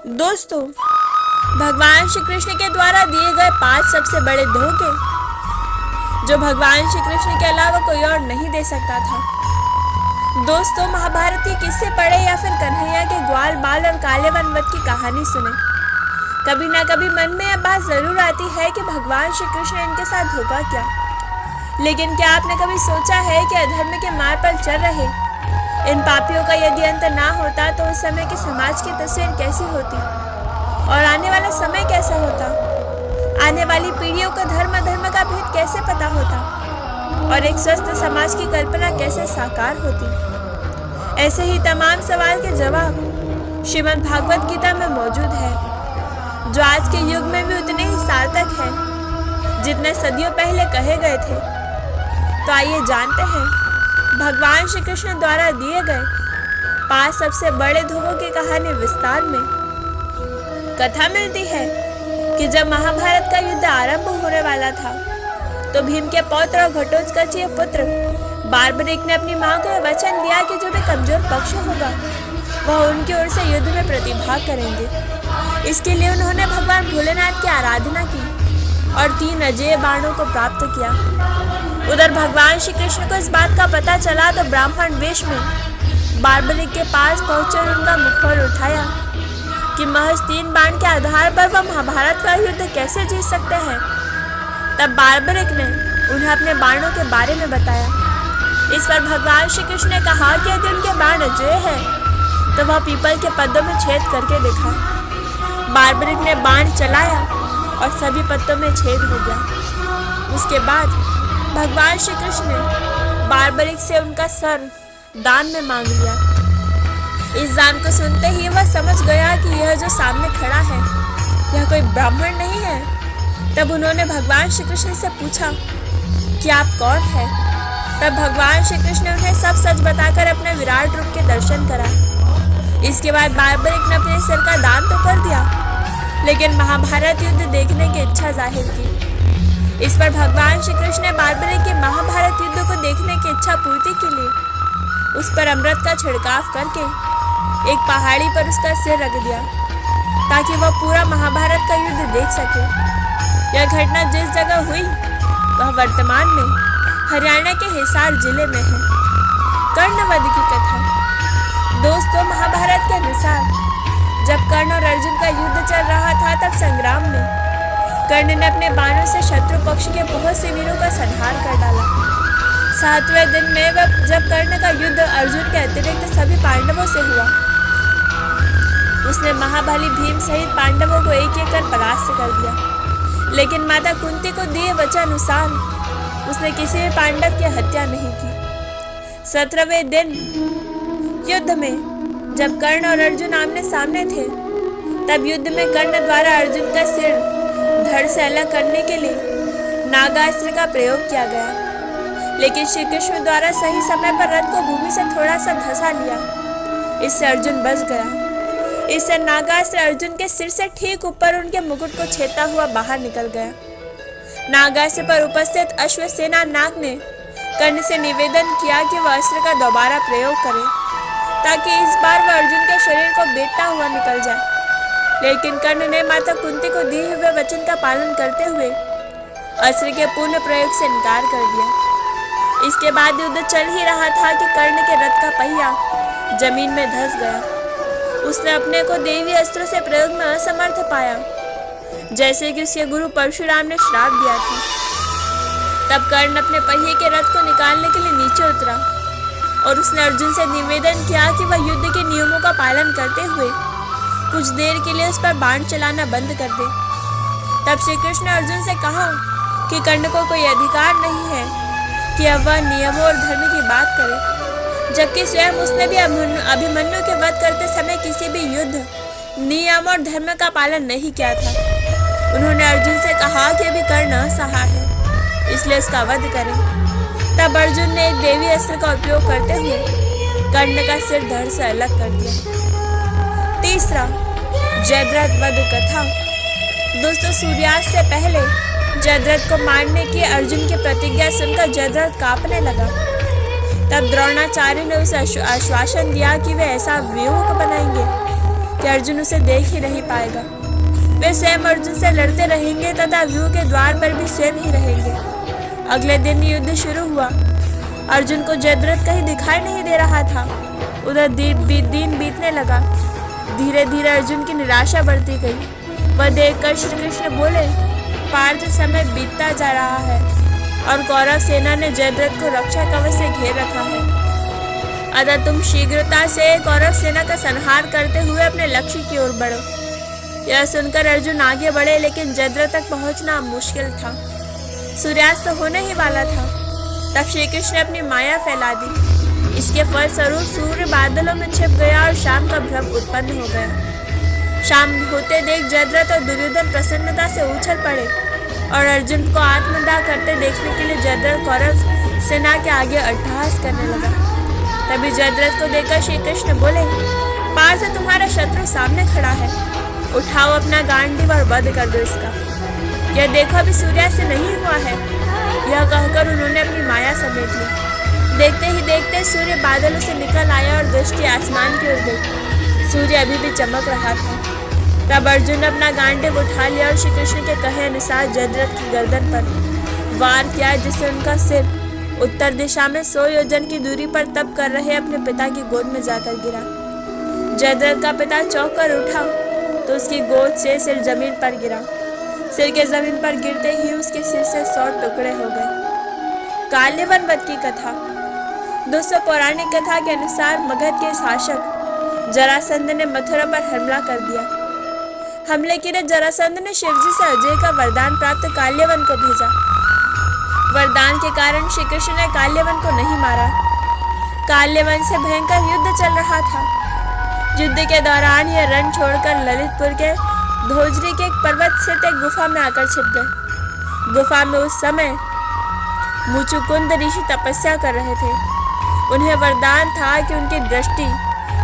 दोस्तों, भगवान श्री कृष्ण के द्वारा दिए गए 5 सबसे बड़े धोखे जो भगवान श्री कृष्ण के अलावा कोई और नहीं दे सकता था। दोस्तों, महाभारत के किस्से पढ़े या फिर कन्हैया के ग्वाल बाल और काले वन वध की कहानी सुने, कभी ना कभी मन में यह बात जरूर आती है कि भगवान श्री कृष्ण इनके साथ धोखा क्या। लेकिन क्या आपने कभी सोचा है कि अधर्म के मार्ग पर चल रहे इन पापियों का यदि अंत ना होता तो उस समय के समाज की तस्वीर कैसी होती और आने वाला समय कैसा होता? आने वाली पीढ़ियों को धर्म अधर्म का भेद कैसे पता होता और एक स्वस्थ समाज की कल्पना कैसे साकार होती? ऐसे ही तमाम सवाल के जवाब श्रीमद् भागवत गीता में मौजूद है, जो आज के युग में भी उतने ही सार्थक है जितने सदियों पहले कहे गए थे। तो आइए जानते हैं भगवान श्री कृष्ण द्वारा दिए गए 5 सबसे बड़े धोखों की कहानी विस्तार में। कथा मिलती है कि जब महाभारत का युद्ध आरंभ होने वाला था तो भीम के पौत्र और घटोत्कच के पुत्र बार्बरिक ने अपनी मां को वचन दिया कि जो भी कमजोर पक्ष होगा वह उनकी ओर से युद्ध में प्रतिभाग करेंगे। इसके लिए उन्होंने भगवान भोलेनाथ की आराधना की और 3 अजेय बाणों को प्राप्त किया। उधर भगवान श्री कृष्ण को इस बात का पता चला तो ब्राह्मण वेश में बार्बरिक के पास पहुंचे और उनका मुखौर उठाया कि महज 3 बाण के आधार पर वह महाभारत का युद्ध कैसे जीत सकते हैं। तब बार्बरिक ने उन्हें अपने बाणों के बारे में बताया। इस पर भगवान श्री कृष्ण ने कहा कि यदि उनके बाण अजेय है तो वह पीपल के पत्तों में छेद करके देखा। बार्बरिक ने बाण चलाया और सभी पत्तों में छेद हो गया। उसके बाद भगवान श्री कृष्ण ने बार्बरिक से उनका सर दान में मांग लिया। इस दान को सुनते ही वह समझ गया कि यह जो सामने खड़ा है यह कोई ब्राह्मण नहीं है। तब उन्होंने भगवान श्री कृष्ण से पूछा कि आप कौन हैं? तब भगवान श्री कृष्ण ने उन्हें सब सच बताकर अपने विराट रूप के दर्शन करा। इसके बाद बार्बरिक ने अपने सिर का दान तो कर दिया लेकिन महाभारत युद्ध देखने की इच्छा जाहिर की। इस पर भगवान श्री कृष्ण ने बार्बरिक के महाभारत युद्ध को देखने की इच्छा पूर्ति के लिए उस पर अमृत का छिड़काव करके एक पहाड़ी पर उसका सिर रख दिया ताकि वह पूरा महाभारत का युद्ध देख सके। यह घटना जिस जगह हुई वह वर्तमान में हरियाणा के हिसार जिले में है। कर्णवध की कथा। दोस्तों, महाभारत के अनुसार जब कर्ण और अर्जुन का युद्ध चल रहा था तब संग्राम में कर्ण ने अपने बाणों से शत्रु पक्ष के बहुत से वीरों का संहार कर डाला। 7वें दिन में जब कर्ण का युद्ध अर्जुन के अतिरिक्त सभी पांडवों से हुआ, उसने महाबली भीम सहित पांडवों को एक एक कर परास्त कर दिया। लेकिन माता कुंती को दिए वचनानुसार उसने किसी भी पांडव की हत्या नहीं की। 17वें दिन युद्ध में जब कर्ण और अर्जुन आमने सामने थे तब युद्ध में कर्ण द्वारा अर्जुन का सिर धड़ से अलग करने के लिए नागास्त्र का प्रयोग किया गया, लेकिन श्री कृष्ण द्वारा सही समय पर रथ को भूमि से थोड़ा सा धंसा लिया। इससे अर्जुन बच गया। इससे नागास्त्र अर्जुन के सिर से ठीक ऊपर उनके मुकुट को छेदता हुआ बाहर निकल गया। नागास्त्र पर उपस्थित अश्वसेना नाग ने कर्ण से निवेदन किया कि वह अस्त्र का दोबारा प्रयोग करे ताकि इस बार वह अर्जुन के शरीर को बेटता हुआ निकल जाए। लेकिन कर्ण ने माता कुंती को दिए हुए वचन का पालन करते हुए अस्त्र के पूर्ण प्रयोग से इनकार कर दिया। इसके बाद युद्ध चल ही रहा था कि कर्ण के रथ का पहिया जमीन में धंस गया। उसने अपने को देवी अस्त्रों से प्रयोग में असमर्थ पाया, जैसे कि उसके गुरु परशुराम ने श्राप दिया था। तब कर्ण अपने पहिए के रथ को निकालने के लिए नीचे उतरा और उसने अर्जुन से निवेदन किया कि वह युद्ध के नियमों का पालन करते हुए कुछ देर के लिए उस पर बाण चलाना बंद कर दे। तब श्री कृष्ण ने अर्जुन से कहा कि कर्ण को कोई अधिकार नहीं है कि अब वह नियमों और धर्म की बात करे, जबकि स्वयं उसने भी अभिमन्यु के वध करते समय किसी भी युद्ध, नियम और धर्म का पालन नहीं किया था। उन्होंने अर्जुन से कहा कि अभी कर्ण असहाय है इसलिए उसका वध करें। तब अर्जुन ने एक देवी अस्त्र का उपयोग करते हुए कर्ण का सिर धड़ से अलग कर दिया। तीसरा, जयद्रथ वध कथा। दोस्तों, सूर्यास्त से पहले जयद्रथ को मारने की अर्जुन की प्रतिज्ञा सुनकर जयद्रथ कांपने लगा। तब द्रोणाचार्य ने उसे आश्वासन दिया कि वे ऐसा व्यूह बनाएंगे कि अर्जुन उसे देख ही नहीं पाएगा। वे स्वयं अर्जुन से लड़ते रहेंगे तथा व्यूह के द्वार पर भी स्वयं ही रहेंगे। अगले दिन युद्ध शुरू हुआ। अर्जुन को जयद्रथ कहीं दिखाई नहीं दे रहा था। उधर दिन बीतने लगा। धीरे धीरे अर्जुन की निराशा बढ़ती गई। वह देखकर श्री कृष्ण बोले, पार्थ समय बीतता जा रहा है और कौरव सेना ने जयद्रथ को रक्षा कवच से घेर रखा है। अतः तुम शीघ्रता से कौरव सेना का संहार करते हुए अपने लक्ष्य की ओर बढ़ो। यह सुनकर अर्जुन आगे बढ़े, लेकिन जयद्रथ तक पहुंचना मुश्किल था। सूर्यास्त होने ही वाला था। तब श्री कृष्ण ने अपनी माया फैला दी। इसके फलस्वरूप सूर्य बादलों में छिप गया और शाम का भ्रम उत्पन्न हो गया। शाम होते देख जयद्रथ और दुर्योधन प्रसन्नता से उछल पड़े और अर्जुन को आत्मदाह करते देखने के लिए जयद्रथ कौरव सेना के आगे अट्टहास करने लगा। तभी जयद्रथ को देखकर श्री कृष्ण बोले, पार्थ तुम्हारा शत्रु सामने खड़ा है, उठाओ अपना गांडीव और वध कर दो इसका। यह देखो अभी सूर्यास्त नहीं हुआ है। यह कहकर उन्होंने अपनी माया समेट ली। देखते ही देखते सूर्य बादलों से निकल आया और दृष्टि आसमान की ओर गई। सूर्य अभी भी चमक रहा था। तब अर्जुन ने अपना गांडीव उठा लिया और श्री कृष्ण के कहे अनुसार जयद्रथ की गर्दन पर वार किया, जिससे उनका सिर उत्तर दिशा में 100 योजन की दूरी पर तप कर रहे अपने पिता की गोद में जाकर गिरा। जयद्रथ का पिता चौंक कर उठा तो उसकी गोद से सिर जमीन पर गिरा। सिर के जमीन पर गिरते ही उसके सिर से 100 टुकड़े हो गए। काल्यवन वध की कथा। दोस्तों, पौराणिक कथा के अनुसार मगध के शासक जरासंध ने मथुरा पर हमला कर दिया। हमले के लिए जरासंध ने शिवजी से अजय का वरदान प्राप्त काल्यवन को भेजा। वरदान के कारण श्री कृष्ण ने काल्यवन को नहीं मारा। काल्यवन से भयंकर युद्ध चल रहा था। युद्ध के दौरान यह रण छोड़कर ललितपुर के धोजरी के एक पर्वत स्थित एक गुफा में आकर छिप गए। गुफा में उस समय मुचुकुंद ऋषि तपस्या कर रहे थे। उन्हें वरदान था कि उनकी दृष्टि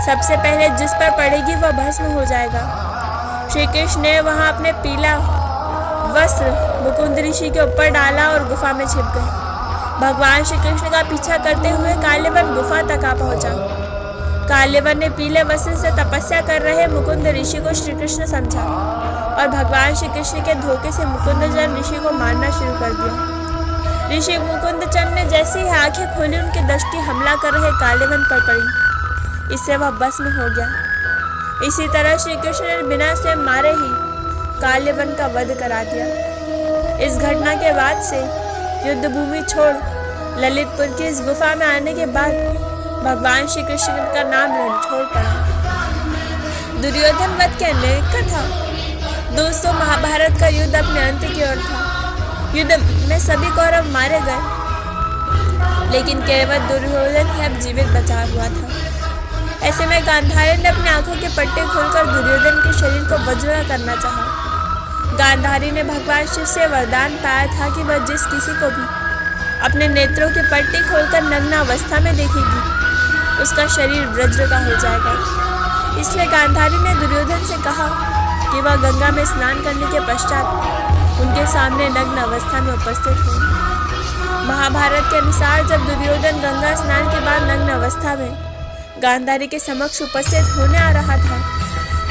सबसे पहले जिस पर पड़ेगी वह भस्म हो जाएगा। श्री कृष्ण ने वहां अपने पीला वस्त्र मुकुंद ऋषि के ऊपर डाला और गुफा में छिप गए। भगवान श्री कृष्ण का पीछा करते हुए काल्यवन गुफा तक आ पहुंचा। काल्यवन ने पीले वस्त्र से तपस्या कर रहे मुकुंद ऋषि को श्री कृष्ण समझा और भगवान श्री कृष्ण के धोखे से मुकुंदचंद ऋषि को मारना शुरू कर दिया। ऋषि मुकुंदचंद ने जैसे ही आंखें खोली, उनकी दृष्टि हमला कर रहे काल्यवन पर पड़ी। इससे वह भस्म हो गया। इसी तरह श्री कृष्ण ने बिना से मारे ही काल्यवन का वध करा दिया। इस घटना के बाद से युद्ध भूमि छोड़ ललितपुर की इस गुफा में आने के बाद भगवान श्री कृष्ण का नाम रणछोड़ पड़ा। दुर्योधन वध की अनेक कथा। दोस्तों, महाभारत का युद्ध अपने अंत की ओर था। युद्ध में सभी कौरव मारे गए, लेकिन केवल दुर्योधन ही अब जीवित बचा हुआ था। ऐसे में गांधारी ने अपनी आंखों के पट्टे खोलकर दुर्योधन के शरीर को वज्र करना चाहा। गांधारी ने भगवान शिव से वरदान पाया था कि वह जिस किसी को भी अपने नेत्रों की पट्टी खोलकर नग्न अवस्था में देखेगी, उसका शरीर वज्र का हो जाएगा। इसलिए गांधारी ने दुर्योधन से कहा कि वह गंगा में स्नान करने के पश्चात उनके सामने नग्न अवस्था में उपस्थित हो। महाभारत के अनुसार जब दुर्योधन गंगा स्नान के बाद नग्न अवस्था में गांधारी के समक्ष उपस्थित होने आ रहा था,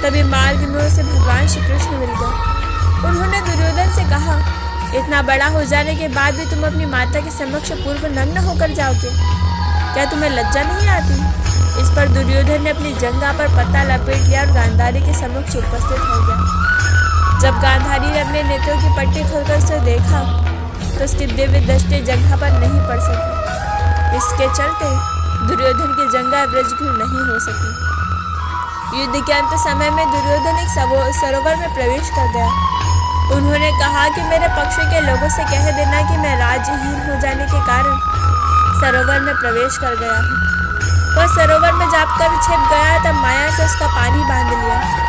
तभी मार्ग में उसे भगवान श्री कृष्ण मिल गए। उन्होंने दुर्योधन से कहा, इतना बड़ा हो जाने के बाद भी तुम अपनी माता के समक्ष पूर्व नग्न होकर जाओगे, क्या तुम्हें लज्जा नहीं आती? इस पर दुर्योधन ने अपनी जंघा पर पत्ता लपेट लिया और गांधारी के समक्ष उपस्थित हो गया। जब गांधारी ने अपने नेत्रों की पट्टी खोलकर उसे देखा तो उसकी दिव्य दृष्टि जंघा पर नहीं पड़ सकी। इसके चलते दुर्योधन की जंघा वज्रघूर नहीं हो सकी। युद्ध के अंत समय में दुर्योधन एक सरोवर में प्रवेश कर गया। उन्होंने कहा कि मेरे पक्ष के लोगों से कह देना कि मैं राज्यहीन हो जाने के कारण सरोवर में प्रवेश कर गया हूँ। वह सरोवर में जाकर छिप गया, तब माया से उसका पानी बांध लिया।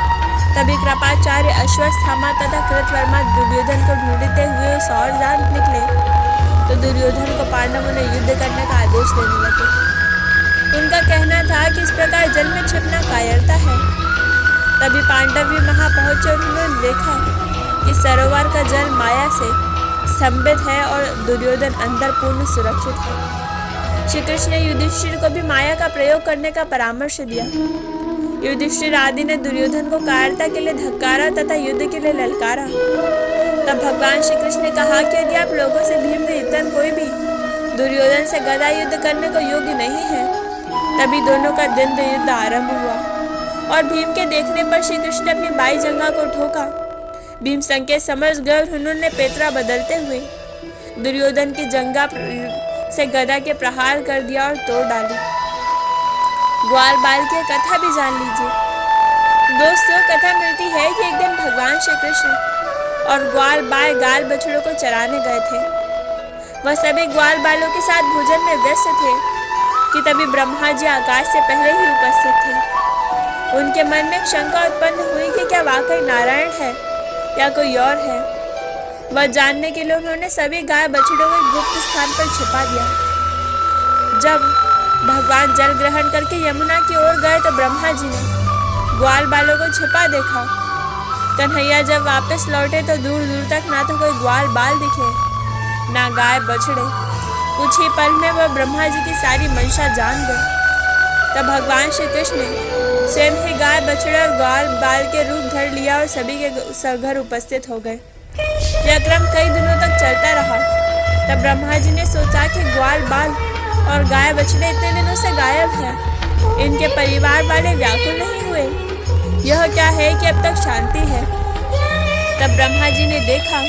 तभी कृपाचार्य अश्वत्थामा तथा कृतवर्मा दुर्योधन को ढूंढते हुए सौर जान निकले तो दुर्योधन को पांडवों ने युद्ध करने का आदेश देने लगे। उनका कहना था कि इस प्रकार जल में छिपना कायरता है। तभी पांडव भी वहां पहुंचे और उन्होंने देखा कि सरोवर का जल माया से स्तंभित है और दुर्योधन अंदर पूर्ण सुरक्षित है। श्री कृष्ण ने युधिष्ठिर को भी माया का प्रयोग करने का परामर्श दिया। युधिष्ठिर आदि ने दुर्योधन को कायरता के लिए धक्कारा तथा युद्ध के लिए ललकारा। तब भगवान श्री कृष्ण ने कहा कि यदि आप लोगों से भीम में इतर कोई भी दुर्योधन से गदा युद्ध करने को योग्य नहीं है। तभी दोनों का द्वंद्व युद्ध आरंभ हुआ और भीम के देखने पर श्री कृष्ण ने अपनी बाई जंघा को ठोका। भीम संकेत समझ गए और उन्होंने पेतरा बदलते हुए दुर्योधन की जंघा से गदा के प्रहार कर दिया और तोड़ डाली। ग्वाल बाल की कथा भी जान लीजिए दोस्तों। कथा मिलती है कि एक दिन भगवान श्री कृष्ण और ग्वाल बाल गाय बछड़ों को चराने गए थे। वह सभी ग्वाल बालों के साथ भोजन में व्यस्त थे कि तभी ब्रह्मा जी आकाश से पहले ही उपस्थित थे। उनके मन में शंका उत्पन्न हुई कि क्या वाकई नारायण है या कोई और है। वह जानने के लिए उन्होंने सभी गाय बछड़ों को एक गुप्त स्थान पर छिपा दिया। जब भगवान जल ग्रहण करके यमुना की ओर गए तो ब्रह्मा जी ने ग्वाल बालों को छिपा देखा। कन्हैया जब वापस लौटे तो दूर दूर तक ना तो कोई ग्वाल बाल दिखे ना गाय बछड़े। कुछ ही पल में वह ब्रह्मा जी की सारी मंशा जान गए। तब भगवान श्री कृष्ण ने स्वयं ही गाय बछड़े और ग्वाल बाल के रूप धर लिया और सभी के घर उपस्थित हो गए। यह क्रम कई दिनों तक चलता रहा। तब ब्रह्मा जी ने सोचा कि ग्वाल बाल और गाय बछड़े इतने दिनों से गायब हैं। इनके परिवार वाले व्याकुल नहीं हुए। यह क्या है कि अब तक शांति है। तब ब्रह्मा जी ने देखा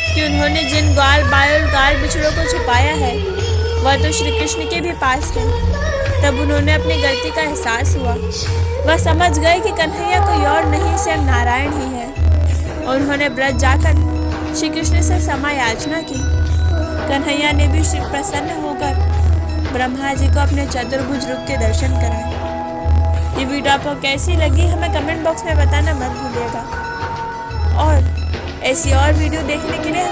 कि उन्होंने जिन ग्वाल बाल और गाय बछड़ों को छुपाया है वह तो श्री कृष्ण के भी पास है। तब उन्होंने अपनी गलती का एहसास हुआ। वह समझ गए कि कन्हैया कोई और नहीं स्वयं नारायण ही है। उन्होंने ब्रज जाकर श्री कृष्ण से क्षमा याचना की। कन्हैया ने भी श्री प्रसन्न होकर ब्रह्मा जी को अपने चतुर्भुज रूप के दर्शन कराए। ये वीडियो आपको कैसी लगी हमें कमेंट बॉक्स में बताना मत भूलिएगा और ऐसी और वीडियो देखने के लिए